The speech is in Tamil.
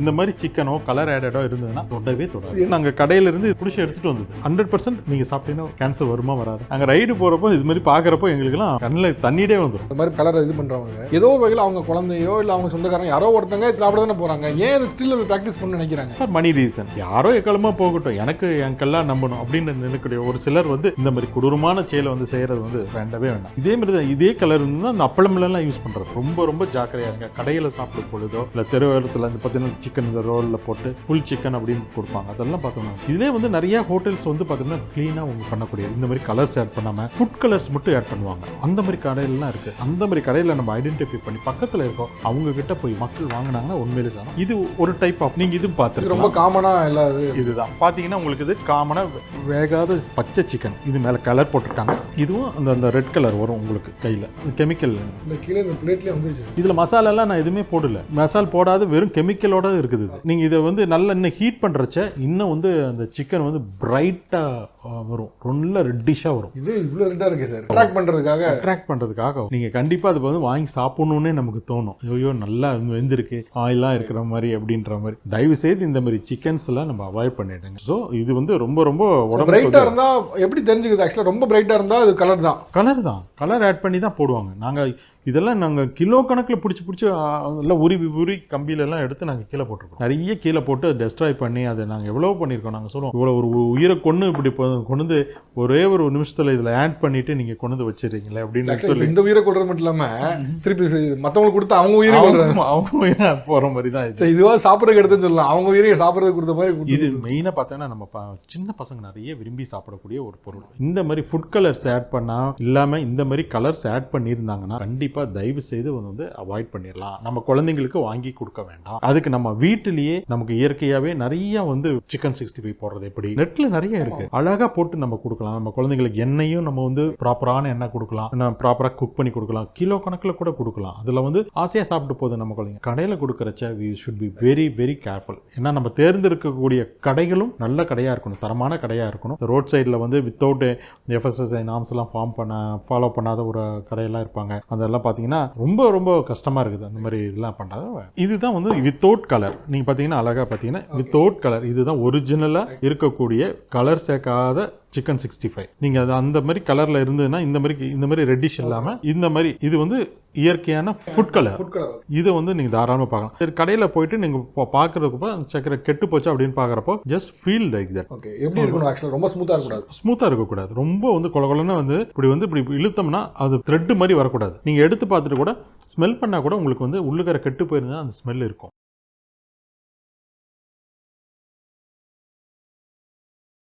இந்த மாதிரி சிக்கனோ கலர் ஆடடோ இருந்ததுன்னா தொடவே தொடாது. நாங்கள் கடையிலிருந்து பிடிச்சி எடுத்துட்டு வந்தது 100% நீங்கள் சாப்பிட்டீங்கன்னா கேன்சர் வருமா வராது. நாங்கள் ரைடு போகிறப்போ இது மாதிரி பார்க்குறப்போ எங்களுக்குலாம் கண்ணில் தண்ணியே வந்துடும். இந்த மாதிரி கலரை இது பண்ணுறவங்க ஏதோ ஒரு வகையில் அவங்க குழந்தையோ இல்லை அவங்க சொந்தக்காரங்க யாரோ ஒருத்தங்க சாப்பிட தானே போகிறாங்க. ஏன் அது ஸ்டில் அது ப்ராக்டிஸ் பண்ண நினைக்கிறாங்க? சார் மணி ரீசன். யாரோ எக்காலமாக போகட்டும், எனக்கு என் கல்லாம் நம்பணும் அப்படின்னு நினைக்கக்கூடிய ஒரு சிலர் வந்து இந்த மாதிரி கொடூரமான செயலை வந்து செய்கிறது வந்து வேண்டவே வேண்டாம். இதே மாதிரி தான் இதே கலர் இருந்தால் அந்த அப்பளம்லாம் யூஸ் பண்ணுறது ரொம்ப ரொம்ப ஜாக்கிரதையாக இருங்க. கடையில் சாப்பிடும் பொழுதோ இல்லை தெருவோரத்தில் வந்து பார்த்தீங்கன்னா சிக்கன் இந்த ரோலில் போட்டு ஃபுல் சிக்கன் அப்படின்னு கொடுப்பாங்க. அதெல்லாம் பார்த்தோம்னா இதே வந்து நிறைய ஹோட்டல்ஸ் வந்து பார்த்தீங்கன்னா க்ளீனாக அவங்க பண்ணக்கூடிய இந்த மாதிரி கலர்ஸ் ஆட் பண்ணாமல் ஃபுட் கலர்ஸ் மட்டும் ஆட் பண்ணுவாங்க. அந்த மாதிரி கடையிலாம் இருக்குது. அந்த மாதிரி கடையில் நம்ம ஐடென்டிஃபை பண்ணி பக்கத்தில் இருக்கோம் அவங்க கிட்ட போய் மக்கள் வாங்கினாங்கன்னா உண்மையிலே சார் இது ஒரு டைப் ஆஃப் நீங்கள் இது பார்த்துருக்கு ரொம்ப காமனாக இல்லாது இதுதான் பார்த்தீங்கன்னா உங்களுக்கு இது காமனாக வேகாத பச்சை சிக்கன். இது மேலே கலர் போட்டிருக்காங்க. இதுவும் அந்த ரெட் கலர் வரும் உங்களுக்கு கையில் கெமிக்கல். இந்த கீழே இந்த பிளேட்லேயே வந்துருச்சு. இதில் மசாலாலாம் நான் எதுவுமே போடல. மசால் போடாத வெறும் கெமிக்கலோட இருக்குது. நீங்கள் இதை வந்து நல்லா இன்னும் ஹீட் பண்ணுறச்ச இன்னும் வந்து அந்த சிக்கன் வந்து பிரைட்டாக வரும். ரொம்ப ரெட்டிஷாக வரும். இது இவ்வளோ ரெட்டாக இருக்குது சார். அட்ராக்ட் பண்ணுறதுக்காக நீங்கள் கண்டிப்பாக அது வந்து வாங்கி சாப்பிடணுன்னே நமக்கு தோணும். ஐயோ நல்லா வெந்திருக்கு ஆயிலாக இருக்கிற மாதிரி அப்படின்ற மாதிரி. தயவு செய்து இந்த மாதிரி சிக்கன்ஸ் எல்லாம் நம்ம அவாய்ட் பண்ணிடுங்க. ஸோ இது வந்து ரொம்ப ரொம்ப உடம்பு பிரைட்டாக இருந்தால் எப்படி தெரிஞ்சுக்குது? ஆக்சுவலாக ரொம்ப பிரைட்டாக இருந்தால் அது கலர் தான் கலர் ஆட் பண்ணி தான் போடுவாங்க. நாங்கள் இதெல்லாம் நாங்கள் கிலோ கணக்கில் பிடிச்சி எல்லாம் உரி கம்பியிலெல்லாம் எடுத்து நாங்கள் கீழே போட்டிருக்கோம். நிறைய கீழே போட்டு டெஸ்ட்ராய் பண்ணி அதை நாங்கள் எவ்வளோ பண்ணியிருக்கோம். நாங்கள் சொல்லுவோம் இவ்வளோ ஒரு உயிரை இப்படி கொண்டு வந்து ஒரே ஒரு நிமிஷத்தில் இதில் ஆட் பண்ணிட்டு நீங்கள் கொண்டு வந்து வச்சிருக்கீங்களே அப்படின்னு சொல்லி இந்த உயிரை கொள்றது மட்டும் இல்லாமல் திருப்பி மற்றவங்களுக்கு கொடுத்து அவங்க உயிரை அவங்க உயிரை போகிற மாதிரி தான் இது. இதுவாக சாப்பிட்றதுக்கு எடுத்துன்னு சொல்லலாம். அவங்க உயிரை சாப்பிட்றது கொடுத்த மாதிரி இது மெயினாக பார்த்தோன்னா நம்ம சின்ன பசங்க நிறைய விரும்பி சாப்பிடக்கூடிய ஒரு பொருள். இந்த மாதிரி ஃபுட் கலர்ஸ் ஆட் பண்ணால் இல்லாமல் இந்த மாதிரி கலர்ஸ் ஆட் பண்ணியிருந்தாங்கன்னா கண்டிப்பாக தயவு செய்து வந்து அவாய்ட் பண்ணிடலாம். நம்ம குழந்தைங்களுக்கு வாங்கி கொடுக்க வேண்டாம். அதுக்கு நம்ம வீட்டிலேயே நமக்கு இயற்கையாகவே நிறைய வந்து சிக்கன் 65 போடுறது எப்படி நெட்ல நிறைய இருக்கு. அழகா போட்டு நம்ம கொடுக்கலாம். நம்ம குழந்தைங்களுக்கு எண்ணெயும் நம்ம வந்து ப்ராப்பரான எண்ணெய் கொடுக்கலாம். நம்ம ப்ராப்பராக குக் பண்ணி கொடுக்கலாம். கிலோ கணக்கில் கூட கொடுக்கலாம். அதில் வந்து ஆசையாக சாப்பிட்டு போகுது நம்ம குழந்தைங்க. கடையில் கொடுக்குறச்ச we should be very very careful. ஏன்னா நம்ம தேர்ந்தெடுக்கக்கூடிய கடைகளும் நல்ல கடையாக இருக்கணும், தரமான கடையாக இருக்கணும். ரோட் சைடில் வந்து வித்தவுட் FSSAI நார்ம்ஸ் எல்லாம் ஃபாலோ பண்ணாத ஒரு கடையெல்லாம் இருப்பாங்க. அதெல்லாம் பார்த்தீங்கன்னா ரொம்ப ரொம்ப கஷ்டமாக இருக்குது. அந்த மாதிரி இதெல்லாம் பண்ணாத. இதுதான் வந்து வித்தவுட் கலர். நீங்கள் பார்த்தீங்கன்னா அழகாக பார்த்தீங்கன்னா வித்தவுட் கலர். இதுதான் ஒரிஜினலாக இருக்கக்கூடிய கலர் சேர்க்காத சிக்கன் 65. நீங்கள் அது அந்த மாதிரி கலரில் இருந்ததுன்னா இந்த மாதிரி ரெட்டிஷ் இல்லாமல் இந்த மாதிரி இது வந்து இயற்கையான ஃபுட் கலர். இதை வந்து நீங்கள் தாராளமாக பார்க்கலாம். சரி கடையில் போயிட்டு நீங்கள் பார்க்குறதுக்கு சக்கரை கெட்டு போச்சு அப்படின்னு பார்க்குறப்போ just feel like that. Okay எப்படி இருக்கணும்? ஆக்சுவலாக ரொம்ப ஸ்மூத்தாக இருக்கக்கூடாது. ரொம்ப வந்து கொலகொலன்னு வந்து இப்படி இழுத்தோம்னா அது த்ரெட் மாதிரி வரக்கூடாது. நீங்கள் எடுத்து பார்த்துட்டு கூட ஸ்மெல் பண்ணால் கூட உங்களுக்கு வந்து உள்ளுக்கரை கெட்டு போயிருந்தா அந்த ஸ்மெல் இருக்கும்.